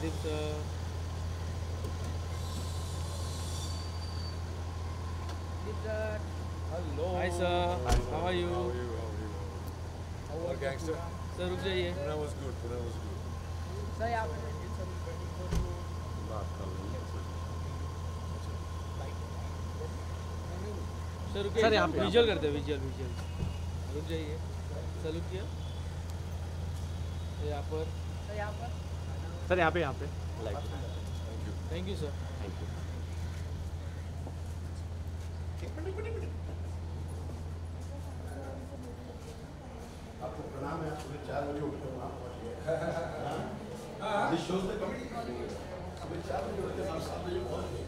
Sandeep sir. Hello. Hi sir. Hi, sir. How are you? How are you? How are you? How are you? Gangster? Sir रुक जाइए. Pune was good. Pune was good. बात कर रहे हैं sir. Sir रुकिए. Sir, यहाँ पे visual करते हैं विजुअल. रुक जाइए. सर रुकिए. यहाँ पर. सर यहाँ पे light. Thank you sir. Thank you. आपको प्रणाम है. सुबह 4 बजे उठते हो आप. This shows the committee. सुबह 4 बजे उठते हैं, 7 बजे पहुंच गए.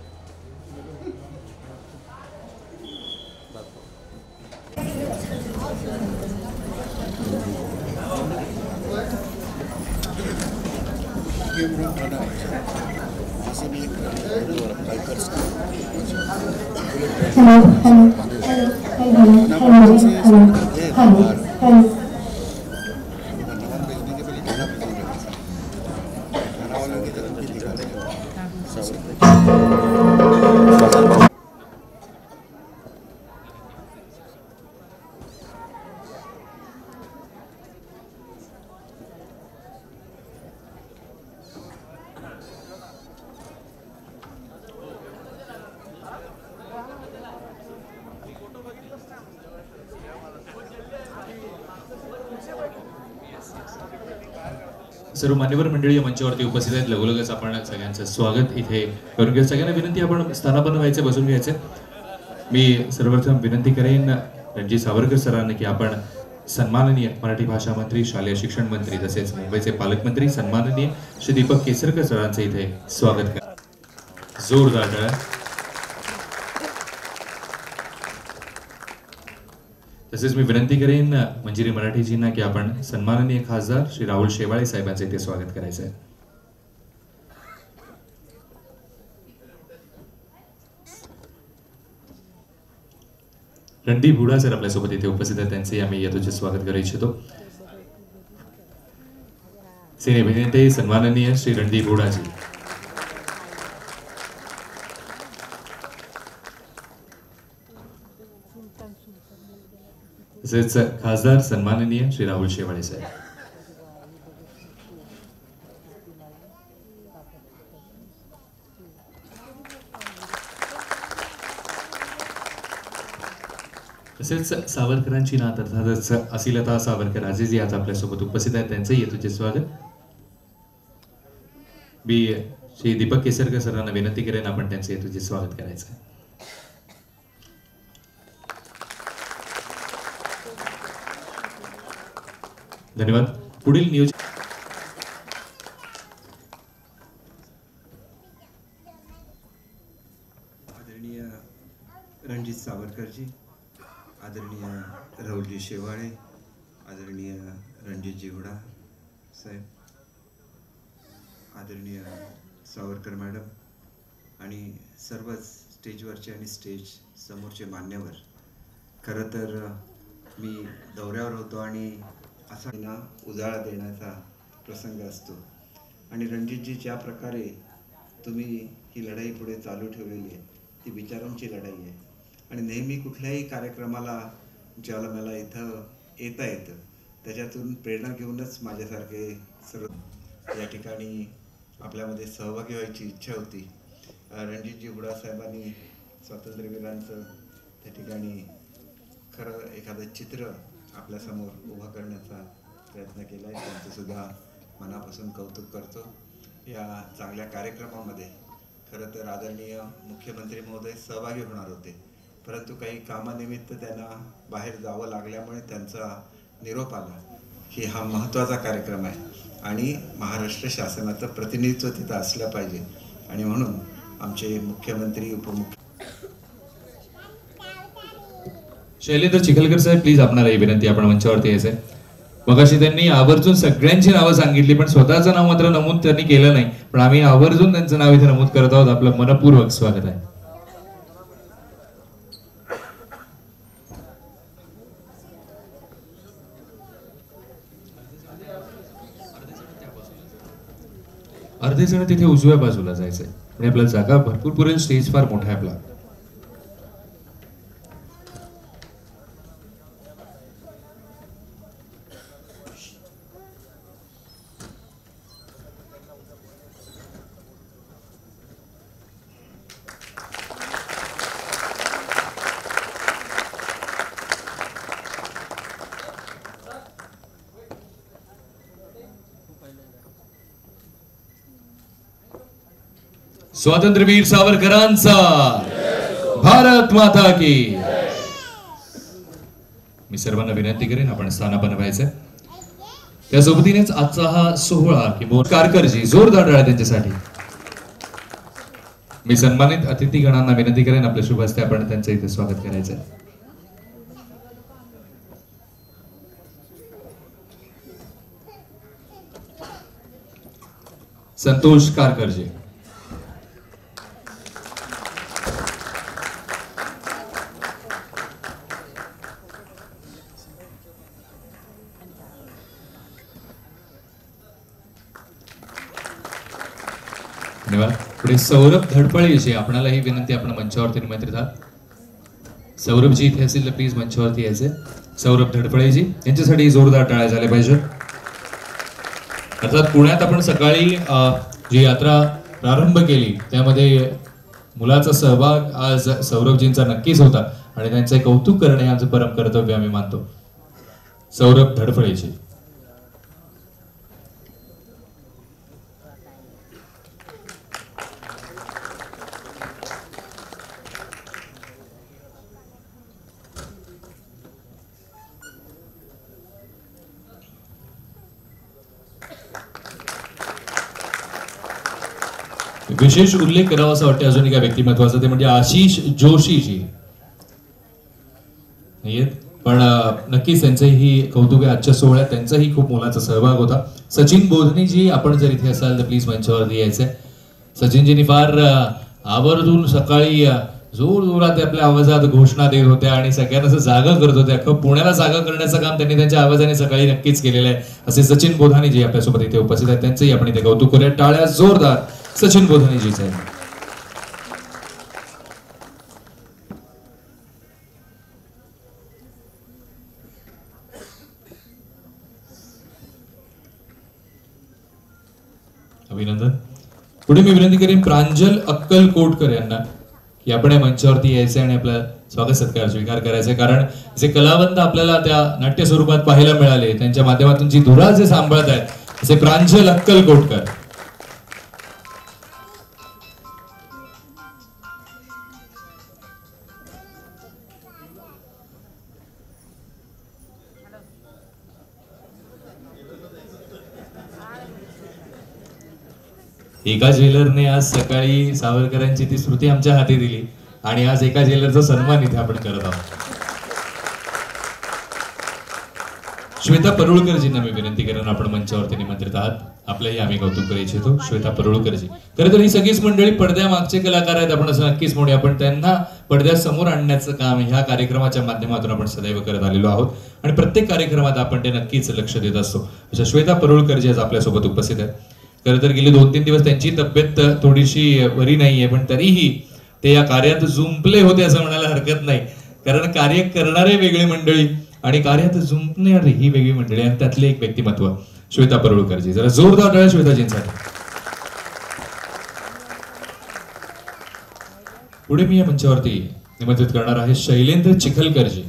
सर्व मान्यवर मंडळी या मंचावरती उपस्थित आहेत. लगोलगच आपण सगळ्यांचं स्वागत इथे करून घेऊ. सगळ्यांना विनंती, आपण स्थानापन्न व्हायचे, बसून घ्यायचे. मी सर्वप्रथम विनंती करेन रणजित सावरकर सरांना की आपण सन्माननीय मराठी भाषा मंत्री, शालेय शिक्षण मंत्री तसेच मुंबईचे पालकमंत्री सन्माननीय श्री दीपक केसरकर सरांचे इथे स्वागत करा. जोरदार टाळ्या. तसेच मी विनंती करेन मंजिरी मराठीजींना की आपण सन्माननीय खासदार श्री राहुल शेवाळे साहेबांचे इथे स्वागत करायचं आहे. रणदीप हुडा सर आपल्यासोबत इथे उपस्थित आहेत, त्यांचे आम्ही यथोचित स्वागत करू इच्छितो. सिने अभिनेते सन्माननीय श्री रणदीप हुडाजी, तसेच खासदार सन्माननीय श्री राहुल शेवाळे साहेब. तसेच सावरकरांची नात अर्थातच असिलता सावरकर आजीजी आज आपल्यासोबत उपस्थित आहेत, त्यांचे येतोचे स्वागत. मी श्री दीपक केसरकर सरांना विनंती करेन आपण त्यांचे येतोचे स्वागत करायचं. धन्यवाद. पुढील नियोजन आदरणीय रणजित सावरकरजी, आदरणीय राहुलजी शेवाळे, आदरणीय रणजितजी हुडा साहेब, आदरणीय सावरकर मॅडम आणि सर्वच स्टेजवरचे आणि स्टेज समोरचे मान्यवर. खरं तर मी दौऱ्यावर होतो आणि असा ना उजाळा देण्याचा प्रसंग असतो आणि रणजितजी ज्या प्रकारे तुम्ही ही लढाई पुढे चालू ठेवलेली आहे ती विचारांची लढाई आहे आणि नेहमी कुठल्याही कार्यक्रमाला ज्याला मला इथं येता येतं त्याच्यातून प्रेरणा घेऊनच माझ्यासारखे सर्व या ठिकाणी आपल्यामध्ये सहभागी व्हायची इच्छा होती. रणजितजी हुडा साहेबांनी स्वातंत्र्यवीरांचं त्या ठिकाणी खरं एखादं चित्र आपल्यासमोर उभा करण्याचा प्रयत्न केला आहे. त्यांचंसुद्धा मनापासून कौतुक करतो. या चांगल्या कार्यक्रमामध्ये खरं तर आदरणीय मुख्यमंत्री महोदय सहभागी होणार होते, परंतु काही कामानिमित्त त्यांना बाहेर जावं लागल्यामुळे त्यांचा निरोप आला की हा महत्त्वाचा कार्यक्रम आहे आणि महाराष्ट्र शासनाचं प्रतिनिधित्व तिथं असलं पाहिजे आणि म्हणून आमचे मुख्यमंत्री उपमुख्य शैलेंद्र चिखलकर साहेब प्लीज आपणाला ही विनंती, आपण मंचावरती यायचंय. मगाशी त्यांनी आवर्जून सगळ्यांची नावं सांगितली पण स्वतःचं नाव मात्र नमूद त्यांनी केलं नाही, पण आम्ही आवर्जून त्यांचं नाव इथे नमूद करत आहोत. आपलं मनपूर्वक स्वागत आहे. अर्धे जण तिथे उजव्या बाजूला जायचंय आणि आपल्याला जागा भरपूर पुरेल. स्टेज फार मोठा आहे आपला. स्वातंत्र्यवीर सावरकरांचा भारत माता की. मी सर्वांना विनंती करेन आपण स्थानापन्न व्हायचंय. त्या सोबतीनेच आजचा हा सोहळा किंवा कारकरजी जोरदार टाळ्या त्यांच्यासाठी. मी सन्मानित अतिथीगणांना विनंती करेन आपल्या शुभ हस्ते आपण त्यांचं इथे स्वागत करायचंय. संतोष कारकरजी. धन्यवाद. पुढे सौरभ धडपळेजी. आपणालाही विनंती, आपण मंचावरती निमंत्रित आहात. सौरभजी इथे असतील तर प्लीज मंचावरती यायचे. सौरभ धडपळेजी यांच्यासाठी जोरदार टाळ्या झाल्या पाहिजेत. अर्थात पुण्यात आपण सकाळी जी यात्रा प्रारंभ केली त्यामध्ये मुलाचा सहभाग आज सौरभजींचा नक्कीच होता आणि त्यांचे कौतुक करणे आमचं परम कर्तव्य आम्ही मानतो. सौरभ धडपळेजी. विशेष उल्लेख करावा असं वाटतं अजून एका व्यक्तिमत्वाचा, ते म्हणजे आशिष जोशीजी. पण नक्कीच त्यांचंही कौतुक आहे. आजच्या सोहळ्यात त्यांचाही खूप मोलाचा सहभाग होता. सचिन बोधनीजी, आपण जर इथे असाल तर प्लीज मंचावरती यायचंय. सचिनजींनी फार आवर्जून सकाळी जोर जोरात आपल्या आवाजात घोषणा देत होत्या आणि सगळ्यांना असं जागा करत होत्या. अख्खं पुण्याला जागा करण्याचं काम त्यांनी त्यांच्या आवाजाने सकाळी नक्कीच केलेलं आहे. असे सचिन बोधानीजी आपल्यासोबत इथे उपस्थित आहेत. त्यांचंही आपण इथे कौतुक करूया. टाळ्या जोरदार सचिन बोधानीजीचं आहे. अभिनंदन. पुढे मी विनंती करेन प्रांजल अक्कलकोटकर यांना की आपण या मंचावरती यायचे आणि आपलं स्वागत सत्कार स्वीकार करायचे. कारण जे कलावंत आपल्याला त्या नाट्य स्वरूपात पाहायला मिळाले त्यांच्या माध्यमातून जी धुरा जे सांभाळत आहेत असे प्रांजल अक्कलकोटकर. एका जेलरने आज सकाळी सावरकरांची ती स्मृती आमच्या हाती दिली आणि आज एका जेलरचा सन्मान इथे आपण करत आहोत. श्वेता परुळकरजींना मी विनंती करेन, आपण मंचावरती निमंत्रित आहात. आपल्याही आम्ही कौतुक करू इच्छितो. श्वेता परुळकरजी खरं तर ही सगळीच मंडळी पडद्यामागचे कलाकार आहेत, आपण असं नक्कीच म्हणूया. पण त्यांना पडद्यासमोर आणण्याचं काम ह्या कार्यक्रमाच्या माध्यमातून आपण सदैव करत आलेलो आहोत आणि प्रत्येक कार्यक्रमात आपण ते नक्कीच लक्ष देत असतो. अशा श्वेता परुळकरजी आज आपल्यासोबत उपस्थित आहेत. खरं तर गेले 2-3 दिवस त्यांची तब्येत थोडीशी बरी नाहीये, पण तरीही ते या कार्यात जुंपले होते असं म्हणायला हरकत नाही. कारण कार्य करणारे वेगळी मंडळी आणि कार्यात जुंपणारी ही वेगळी मंडळी आणि त्यातले एक व्यक्तिमत्व श्वेता परुळकरजी. जरा जोरदार टाळ्या श्वेताजींसाठी. पुढे मी या मंचावरती निमंत्रित करणार आहे शैलेंद्र चिखलकरजी.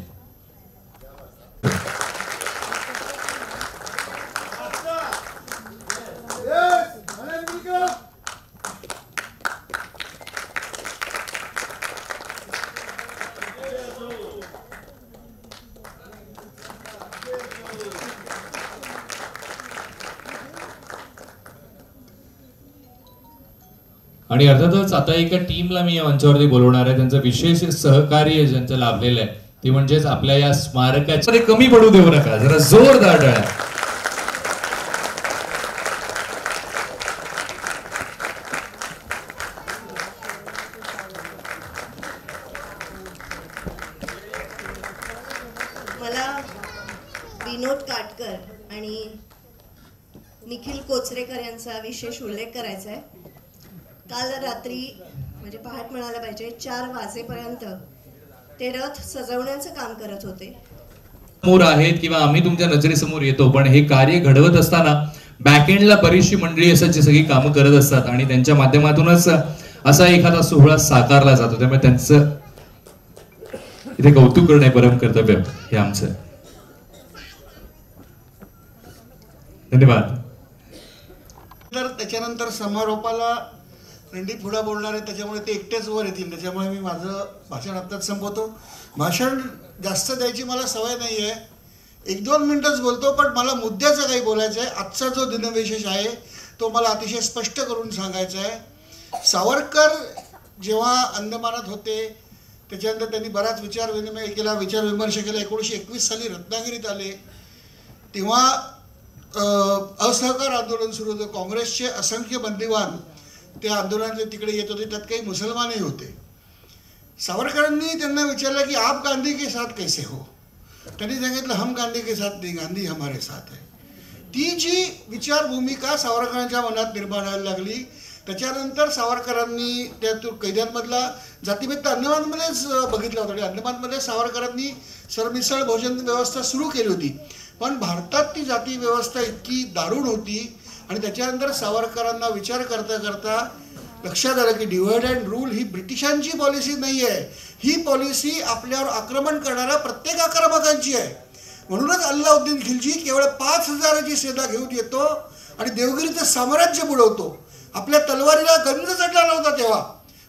आणि अर्थातच आता एका टीमला मी या मंचावरती बोलवणार आहे. त्यांचं विशेष सहकार्य ज्यांचं लाभलेलं आहे ते म्हणजेच आपल्या या स्मारकाचे कमी पडू देऊ नका. जरा जोरदार टाळ्या. मला विनोद काटकर आणि निखिल कोचरेकर यांचा विशेष उल्लेख करायचा आहे. काल रात्री म्हणजे पहाट म्हणायला पाहिजे 4 वाजेपर्यंत ते रथ सजवण्याचं काम करत होते. समोर आहेत किंवा आम्ही तुमच्या नजरेसमोर येतो, पण हे कार्य घडवत असताना बॅकएंडला बरीचशी मंडळी असतात जी सगळी कामं करत असतात आणि त्यांच्या माध्यमातूनच असा एखादा सोहळा साकारला जातो. त्यामुळे त्यांचं इथे कौतुक करणे परम कर्तव्य हे आमचं. धन्यवाद. तर त्याच्यानंतर समारोपाला रणदीप पुढे बोलणार आहे, त्याच्यामुळे ते एकटेच वर येतील. त्याच्यामुळे मी माझं भाषण आत्ताच संपवतो. भाषण जास्त द्यायची मला सवय नाही आहे, 1-2 मिनिटच बोलतो, पण मला मुद्द्याचं काही बोलायचं आहे. आजचा जो दिनविशेष आहे तो मला अतिशय स्पष्ट करून सांगायचा आहे. सावरकर जेव्हा अंदमानात होते त्याच्यानंतर त्यांनी बराच विचारविनिमय केला, विचारविमर्श केला. 1921 साली रत्नागिरीत आले तेव्हा असहकार आंदोलन सुरू होतं. काँग्रेसचे असंख्य बंदिवान त्या आंदोलनाचे तिकडे येत होते, त्यात काही मुसलमानही होते. सावरकरांनी त्यांना विचारलं की आप गांधी के साथ कैसे हो. त्यांनी सांगितलं हम गांधी के साथ नहीं, गांधी हमारे साथ है. ती जी विचार भूमिका सावरकरांच्या मनात निर्माण व्हायला लागली. त्याच्यानंतर सावरकरांनी त्या कैद्यांमधला जातीभेद तर अंदमानमध्येच बघितला होता आणि अंदमानमध्ये सावरकरांनी सरमिसळ भोजन व्यवस्था सुरू केली होती. पण भारतात ती जाती व्यवस्था इतकी दारुण होती आणि त्याच्यानंतर सावरकरांना विचार करता करता लक्षात आलं की डिव्हाइड अँड रूल ही ब्रिटिशांची पॉलिसी नाही आहे, ही पॉलिसी आपल्यावर आक्रमण करणाऱ्या प्रत्येक आक्रमकांची आहे. म्हणूनच अल्लाउद्दीन खिलजी केवळ 5000ची सेना घेऊन येतो आणि देवगिरीचं साम्राज्य बुडवतो. आपल्या तलवारीला गंज चढला नव्हता तेव्हा,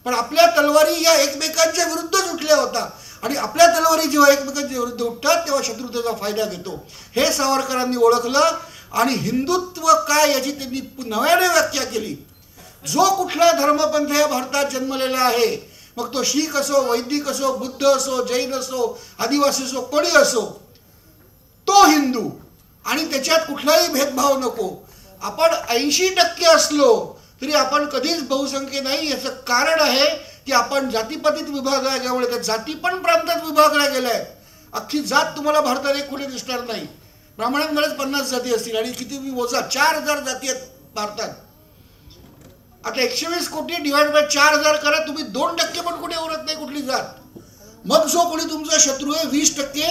पण आपल्या तलवारी या एकमेकांच्या विरुद्धच उठल्या होता आणि आपल्या तलवारी जेव्हा एकमेकांच्या विरुद्ध उठतात तेव्हा शत्रू त्याचा फायदा घेतो. हे सावरकरांनी ओळखलं आणि हिंदुत्व काय याची त्यांनी नव्याने व्याख्या केली. जो कुठला धर्मपंथ या भारतात जन्मलेला आहे, मग तो शीख असो, वैदिक असो, बुद्ध असो, जैन असो, आदिवासी असो, कोणी असो, तो हिंदू आणि त्याच्यात कुठलाही भेदभाव नको. आपण 80% असलो तरी आपण कधीच बहुसंख्य नाही. याचं कारण आहे की आपण जातीपातीत विभागला गेल्यामुळे त्या जाती पण प्रांतात विभागल्या गेल्या आहेत. अख्खी जात तुम्हाला भारतात एक कुठे दिसणार नाही. ब्राह्मणांमध्येच 50 जाती असतील आणि किती मोजा 4000 जाती आहेत भारतात. आता 120 कोटी डिवाइड बाय 4000 करा, तुम्ही 2% पण कुठे उरत नाही कुठली जात. मग जो कोणी तुमचा शत्रू आहे 20%,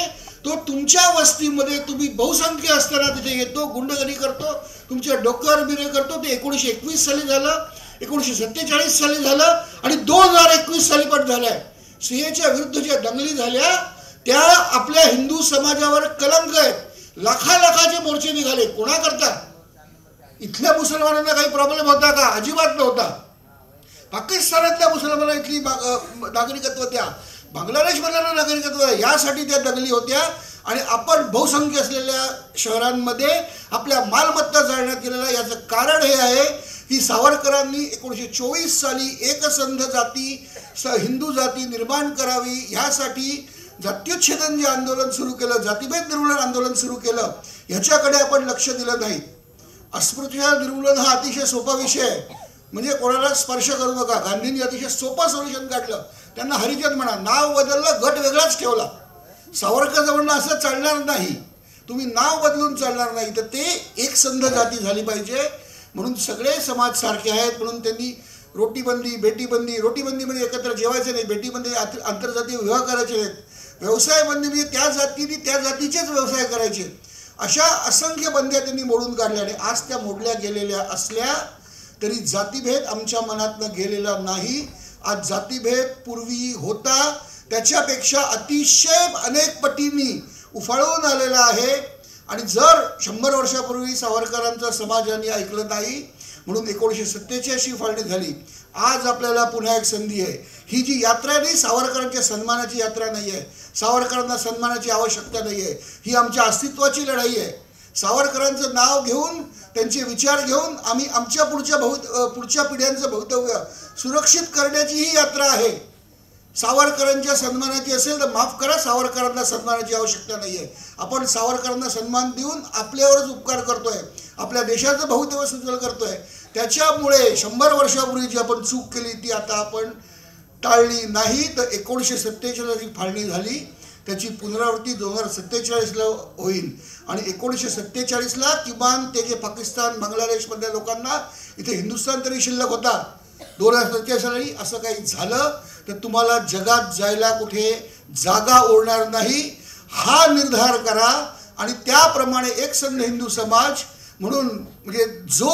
तो तुमच्या वस्तीमध्ये तुम्ही बहुसंख्य असताना तिथे येतो, गुंडगिरी करतो, तुमच्या डोक्यावर बिरे करतो. ते 1921 साली झालं, 1947 साली झालं आणि 2021 साली पण झालंय. सिंहच्या विरुद्ध ज्या दंगली झाल्या त्या आपल्या हिंदू समाजावर कलंक आहेत. लाखाचे मोर्चे निघाले. कोणा करता? इथल्या मुसलमानांना काही प्रॉब्लेम होता का? अजिबात नव्हता. पाकिस्तानातल्या मुसलमानांना इथली नागरिकत्व द्या, बांगलादेशमधल्या नागरिकत्व द्या, यासाठी त्या दंगली होत्या. आणि आपण बहुसंख्य असलेल्या शहरांमध्ये आपल्या मालमत्ता जाळण्यात गेलेल्या. याचं कारण हे आहे की सावरकरांनी 1924 साली एकसंध जाती, हिंदू जाती निर्माण करावी ह्यासाठी जात्युच्छेदन जे आंदोलन सुरू केलं, जातीभेद निर्मूलन आंदोलन सुरू केलं, ह्याच्याकडे आपण लक्ष दिलं नाही. अस्पृश्यता निर्मूलन हा अतिशय सोपा विषय आहे, म्हणजे कोणाला स्पर्श करू नका. गांधींनी अतिशय सोपं सोल्युशन काढलं. त्यांना हरिजन म्हणा, नाव बदललं, गट वेगळाच ठेवला. सावरकर म्हणणं असं चालणार नाही, तुम्ही नाव बदलून चालणार नाही. तर ते एकसंध जाती झाली पाहिजे म्हणून सगळे समाज सारखे आहेत. म्हणून त्यांनी रोटीबंदी, बेटीबंदी, रोटीबंदी म्हणजे एकत्र जेवायचे नाही, बेटीबंदी आंतरजातीय विवाह करायचे नाहीत, व्यवसाय बंदी म्हणजे त्या जातीने त्या जातीचेच व्यवसाय करायचे. अशा असंख्य बंद्या त्यांनी मोडून काढल्या आणि आज त्या मोडल्या गेलेल्या असल्या तरी जातीभेद आमच्या मनातनं गेलेला नाही. आज जातीभेद पूर्वी होता त्याच्यापेक्षा अतिशय अनेक पटींनी उफाळून आलेला आहे. आणि जर 100 वर्षापूर्वी सावरकरांचं समाजाने ऐकलं नाही म्हणून 1947 फाळणी झाली. आज आपल्याला पुन्हा एक संधी आहे. ही जी यात्रा नाही सावरकरांच्या सन्मानाची यात्रा नाही आहे, सावरकरांना सन्मानाची आवश्यकता नाही आहे, ही आमच्या अस्तित्वाची लढाई आहे. सावरकरांचं नाव घेऊन, त्यांचे विचार घेऊन आम्ही आमच्या पुढच्या पिढ्यांचं भवितव्य सुरक्षित करण्याची ही यात्रा आहे. सावरकरांच्या सन्मानाची असेल तर माफ करा, सावरकरांना सन्मानाची आवश्यकता नाही आहे. आपण सावरकरांना सन्मान देऊन आपल्यावरच उपकार करतोय, आपल्या देशाचं भवितव्य सुजल करतोय. त्याच्यामुळे 100 वर्षापूर्वी जी आपण चूक केली ती आता आपण टाळली नाही. तर 1947 फाळणी झाली त्याची पुनरावृत्ती 2047ला होईल आणि 1947ला किमान ते जे पाकिस्तान बांगलादेशमधल्या लोकांना इथे हिंदुस्थान तरी शिल्लक होता, 2047 साली असं काही झालं तर तुम्हाला जगात जायला कुठे जागा उरणार नाही, हा निर्धार करा. आणि त्याप्रमाणे एकसंध हिंदू समाज म्हणून म्हणजे जो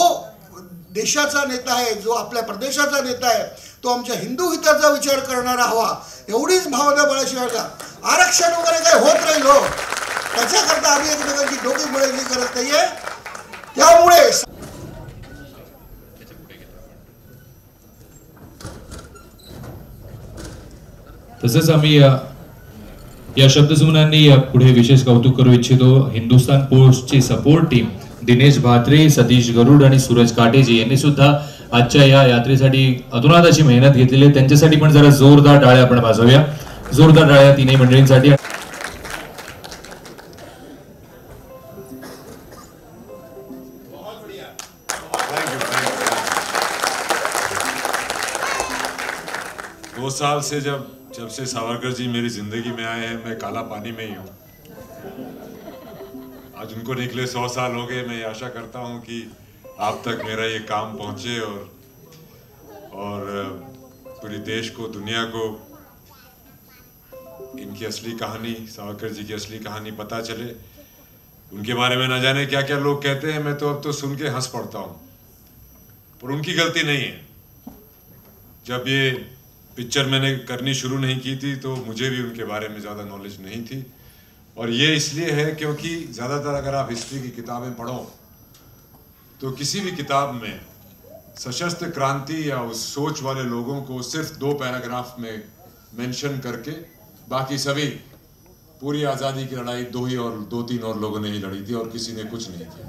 देशाचा नेता आहे, जो आपल्या प्रदेशाचा नेता आहे, तो आमच्या हिंदू हिताचा विचार करणारा हवा, एवढीच भावना बाळाशिवाय का आरक्षण वगैरे काही होत राहील हो, त्याच्याकरता आम्ही एकमेकांची डोकी मिळवली करत नाहीये. त्यामुळे तसंच आम्ही या शब्दसुमनांनी पुढे विशेष कौतुक करू इच्छितो हिंदुस्थान पोस्टची सपोर्ट टीम दिनेश भात्रे, सतीश गरुड आणि सूरज काटेजी यांनी सुद्धा आजच्या या यात्रेसाठी अतुनात अशी मेहनत घेतलेली आहे. त्यांच्यासाठी पण जरा जोरदार टाळ्या आपण वाजवूया. जोरदार टाळ्या तीनही मंडळींसाठी. दो साल से जब से सावरकर जी मेरी जिंदगी में आए हैं, मैं काला पानी में ही हूँ. आज उनको निकले 100 साल हो गए. मैं आशा करता हूँ कि आप तक मेरा ये काम पहुँचे और पूरे देश को, दुनिया को इनकी असली कहानी, सावरकर जी की असली कहानी पता चले. उनके बारे में ना जाने क्या क्या लोग कहते हैं, मैं तो अब तो सुन के हंस पड़ता हूँ. पर उनकी गलती नहीं है. जब ये पिक्चर मैंने करनी शुरू नहीं की थी तो मुझे भी उनके बारे में ज़्यादा नॉलेज नहीं थी. और ये इसलिए है क्योंकि ज़्यादातर अगर आप हिस्ट्री की किताबें पढ़ो तो किसी भी किताब में सशस्त्र क्रांति या उस सोच वाले लोगों को सिर्फ 2 पैराग्राफ में मेंशन करके बाकी सभी पूरी आज़ादी की लड़ाई 2-3 और लोगों ने ही लड़ी थी और किसी ने कुछ नहीं किया.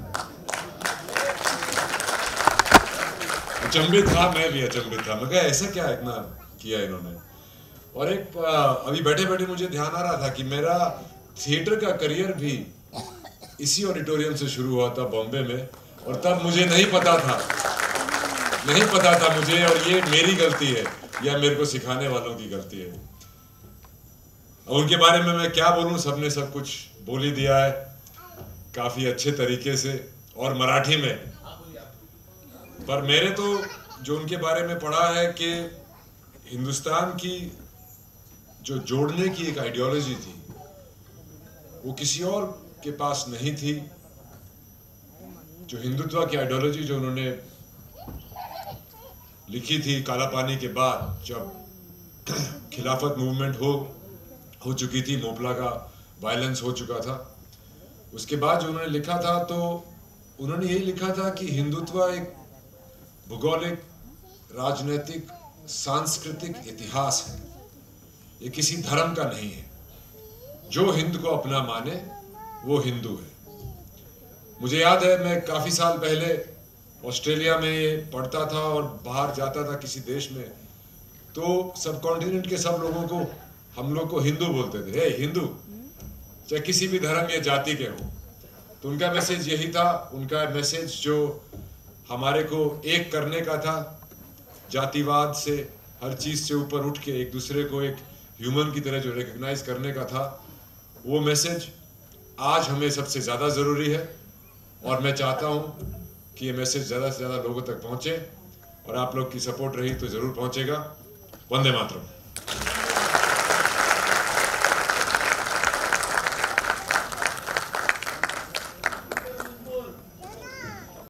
अचंभित था, मैं भी अचंभित था. मैं कहा ऐसा क्या इतना किया इन्होंने. और एक अभी बैठे बैठे मुझे ध्यान आ रहा था कि मेरा थिएटर का करियर भी इसी ऑडिटोरियम से शुरू हुआ था बॉम्बे में. और तब मुझे नहीं पता था मुझे, और ये मेरी गलती है या मेरे को सिखाने वालों की गलती है. अब उनके बारे में मैं क्या बोलूं, सबने सब कुछ बोल ही दिया है काफी अच्छे तरीके से और मराठी में. पर मेरे तो जो उनके बारे में पढ़ा है कि हिंदुस्तान की जो जोड़ने की एक आइडियोलॉजी थी वो किसी और के पास नहीं थी. जो हिंदुत्व की आइडियोलॉजी जो उन्होंने लिखी थी काला पानी के बाद, जब खिलाफत मूवमेंट हो चुकी थी, मोपला का वायलेंस हो चुका था, उसके बाद जो उन्होंने लिखा था तो उन्होंने यही लिखा था कि हिंदुत्व एक भौगोलिक, राजनीतिक, सांस्कृतिक इतिहास है, ये किसी धर्म का नहीं है. जो हिंद को अपना माने वो हिंदू है. मुझे याद है मैं काफी साल पहले ऑस्ट्रेलिया में पढ़ता था और बाहर जाता था किसी देश में, तो सब कॉन्टिनेंट के सब लोगों को, हम लोग को हिंदू बोलते थे. हे हिंदू, चाहे किसी भी धर्म या जाति के हो. तो उनका मैसेज यही था. उनका मैसेज जो हमारे को एक करने का था, जातिवाद से, हर चीज से ऊपर उठ के एक दूसरे को एक ह्यूमन की तरह जो रिकग्नाइज करने का था, वो मैसेज आज हमें सबसे ज्यादा जरूरी है. और मैं चाहता हूँ कि ये मैसेज ज़्यादा से ज़्यादा लोगों तक पहुँचे और आप लोग की सपोर्ट रही तो ज़रूर पहुँचेगा. वंदे मातरम.